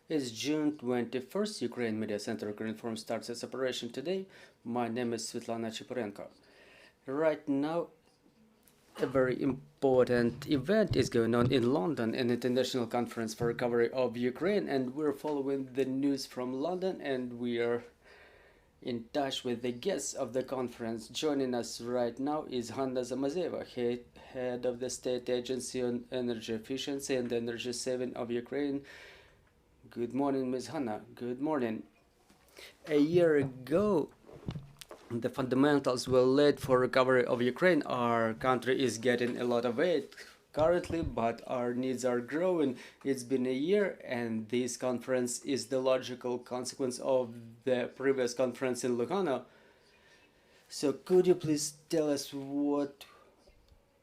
It's June 21st. Ukraine Media Center Ukraine Forum starts its operation today. My name is Svetlana Chiporenko. Right now, a very important event is going on in London, an international conference for recovery of Ukraine, and we're following the news from London, and we are in touch with the guests of the conference. Joining us right now is Zamazeeva, head of the State Agency on Energy Efficiency and Energy Saving of Ukraine. Good morning, Ms. Hanna. Good morning. A year ago, the fundamentals were laid for recovery of Ukraine. Our country is getting a lot of aid currently, but our needs are growing. It's been a year, and this conference is the logical consequence of the previous conference in Lugano. So could you please tell us what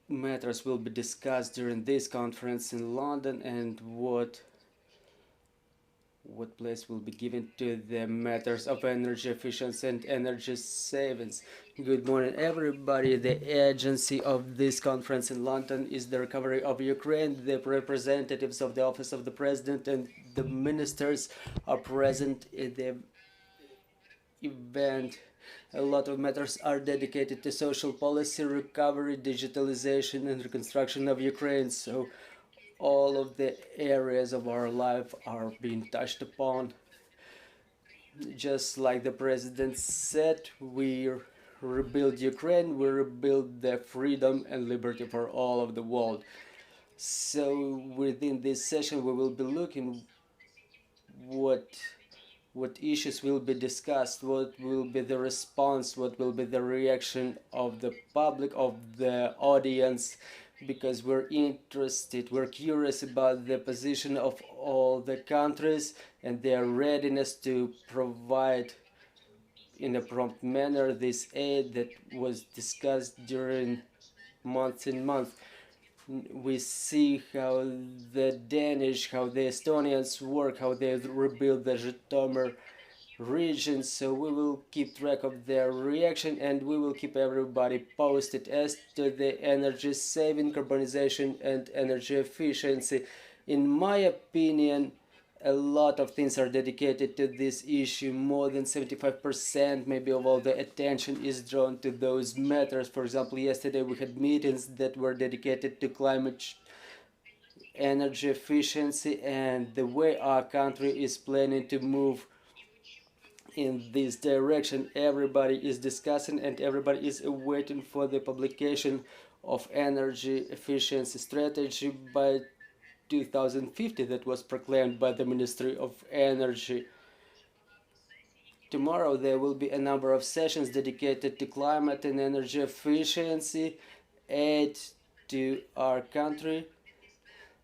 matters will be discussed during this conference in London, and what place will be given to the matters of energy efficiency and energy savings? Good morning, everybody. The agency of this conference in London is the recovery of Ukraine. The representatives of the Office of the President and the ministers are present in the event. A lot of matters are dedicated to social policy, recovery, digitalization, and reconstruction of Ukraine. So all of the areas of our life are being touched upon. Just like the president said, we rebuild Ukraine, we rebuild the freedom and liberty for all of the world. So within this session, we will be looking what issues will be discussed, what will be the response, what will be the reaction of the public, of the audience, because we're interested, we're curious about the position of all the countries and their readiness to provide in a prompt manner this aid that was discussed during months and months. We see how the Danish, how the Estonians work, how they rebuild the Zhytomyr region. So we will keep track of their reaction, and we will keep everybody posted as to the energy saving, carbonization, and energy efficiency. In my opinion, a lot of things are dedicated to this issue. More than 75% maybe of all the attention is drawn to those matters. For example, yesterday we had meetings that were dedicated to climate energy efficiency and the way our country is planning to move in this direction. Everybody is discussing and everybody is waiting for the publication of energy efficiency strategy by 2050 that was proclaimed by the Ministry of Energy. Tomorrow there will be a number of sessions dedicated to climate and energy efficiency, aid to our country,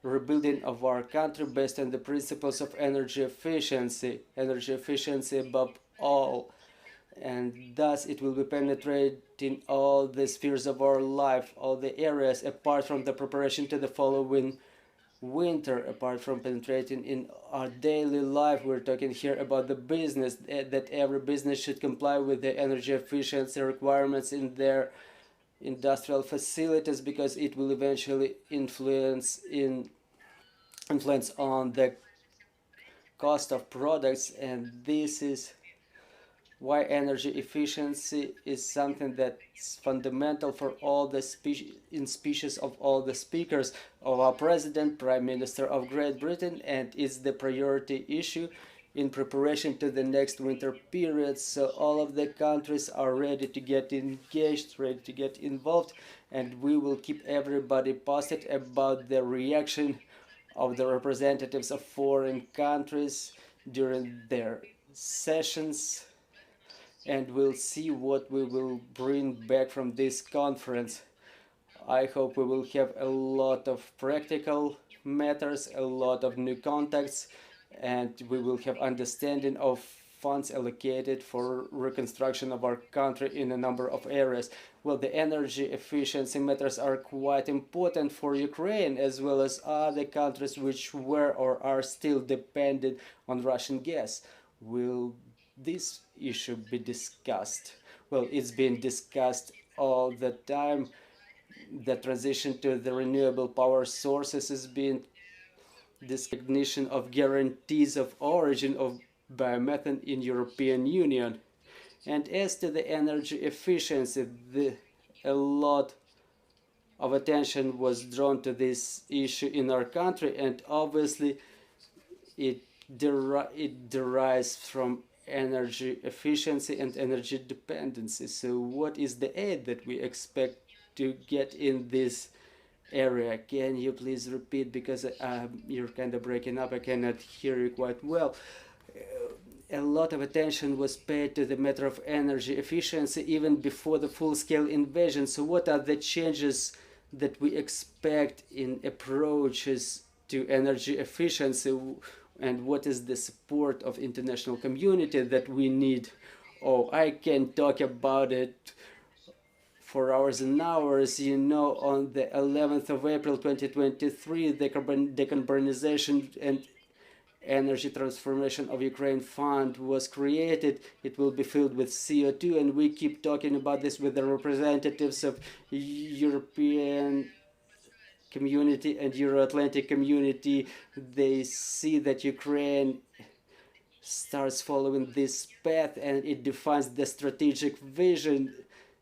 rebuilding of our country based on the principles of energy efficiency above all, and thus it will be penetrating all the spheres of our life, all the areas, apart from the preparation to the following winter, apart from penetrating in our daily life. We're talking here about the business, that every business should comply with the energy efficiency requirements in their industrial facilities, because it will eventually influence on the cost of products. And this is why energy efficiency is something that's fundamental for all the speeches of all the speakers of our president, prime minister of Great Britain, and is the priority issue in preparation to the next winter period. So all of the countries are ready to get engaged, ready to get involved, and we will keep everybody posted about the reaction of the representatives of foreign countries during their sessions, and we'll see what we will bring back from this conference. I hope we will have a lot of practical matters, a lot of new contacts, and we will have understanding of funds allocated for reconstruction of our country in a number of areas. Well, the energy efficiency matters are quite important for Ukraine as well as other countries which were or are still dependent on Russian gas. Will this issue be discussed? Well, it's been discussed all the time. The transition to the renewable power sources is being this recognition of guarantees of origin of biomethane in European Union. And as to the energy efficiency, a lot of attention was drawn to this issue in our country, and obviously it derives from energy efficiency and energy dependency. So what is the aid that we expect to get in this area? Can you please repeat, because you're kind of breaking up, I cannot hear you quite well. A lot of attention was paid to the matter of energy efficiency even before the full-scale invasion. So what are the changes that we expect in approaches to energy efficiency, and what is the support of international community that we need? Oh, I can talk about it for hours and hours. You know, on the 11th of April 2023, the Decarbonization and Energy Transformation of Ukraine Fund was created. It will be filled with CO2, and we keep talking about this with the representatives of European community and Euro-Atlantic community. They see that Ukraine starts following this path, and it defines the strategic vision,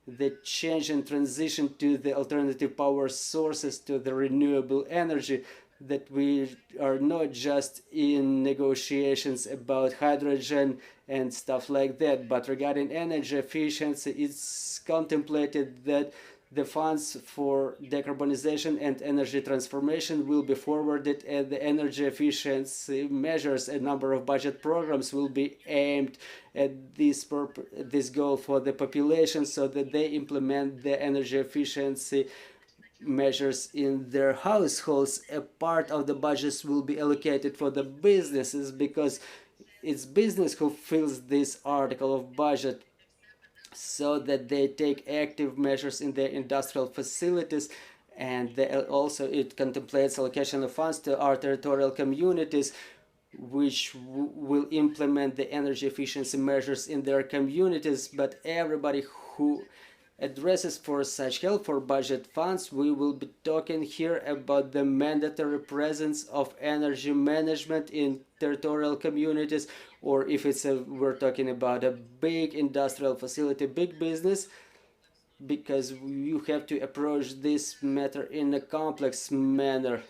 the change and transition to the alternative power sources, to the renewable energy, that we are not just in negotiations about hydrogen and stuff like that, but regarding energy efficiency, it's contemplated that the funds for decarbonization and energy transformation will be forwarded, and the energy efficiency measures, a number of budget programs will be aimed at this goal for the population, so that they implement the energy efficiency measures in their households. A part of the budgets will be allocated for the businesses, because it's business who fills this article of budget, so that they take active measures in their industrial facilities. And also it contemplates allocation of funds to our territorial communities, which will implement the energy efficiency measures in their communities. But everybody who addresses for such help for budget funds, we will be talking here about the mandatory presence of energy management in territorial communities, or if it's we're talking about a big industrial facility, big business, because you have to approach this matter in a complex manner.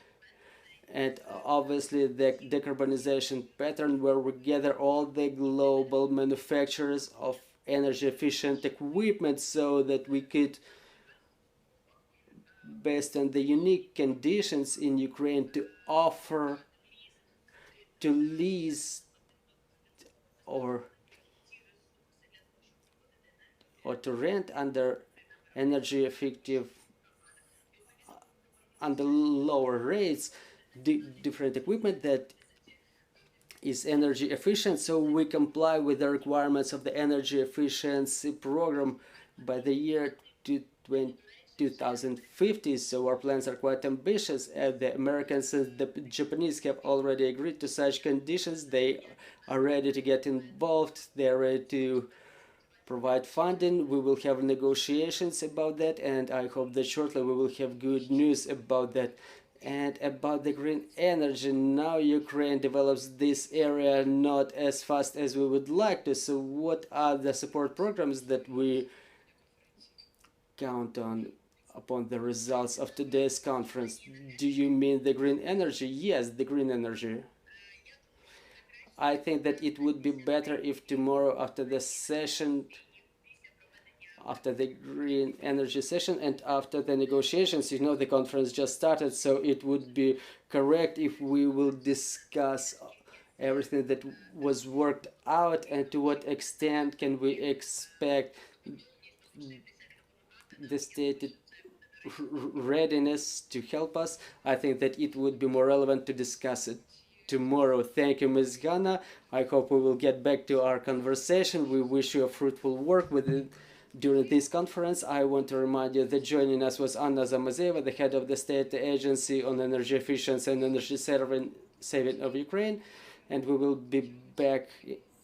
And obviously the decarbonization pattern, where we gather all the global manufacturers of energy efficient equipment, so that we could, based on the unique conditions in Ukraine, to offer to lease or to rent under energy effective, under lower rates, different equipment that is energy efficient, so we comply with the requirements of the energy efficiency program by the year 2050. So our plans are quite ambitious, and the Americans and the Japanese have already agreed to such conditions. They are ready to get involved, they are ready to provide funding. We will have negotiations about that, and I hope that shortly we will have good news about that. And about the green energy, now Ukraine develops this area not as fast as we would like to. So what are the support programs that we count on upon the results of today's conference? Do you mean the green energy? Yes, the green energy. I think that it would be better if tomorrow, after the session, after the green energy session and after the negotiations, you know, the conference just started, so it would be correct if we will discuss everything that was worked out, and to what extent can we expect the stated readiness to help us. I think that it would be more relevant to discuss it tomorrow. Thank you, Ms. Gana. I hope we will get back to our conversation. We wish you a fruitful work with it. During this conference, I want to remind you that joining us was Anna Zamazeeva, the head of the State Agency on Energy Efficiency and Energy Saving of Ukraine, and we will be back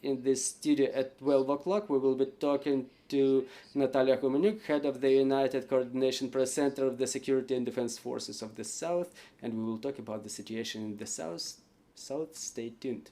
in this studio at 12 o'clock. We will be talking to Natalia Humaniuk, head of the United Coordination Press Center of the Security and Defense Forces of the South, and we will talk about the situation in the South. Stay tuned.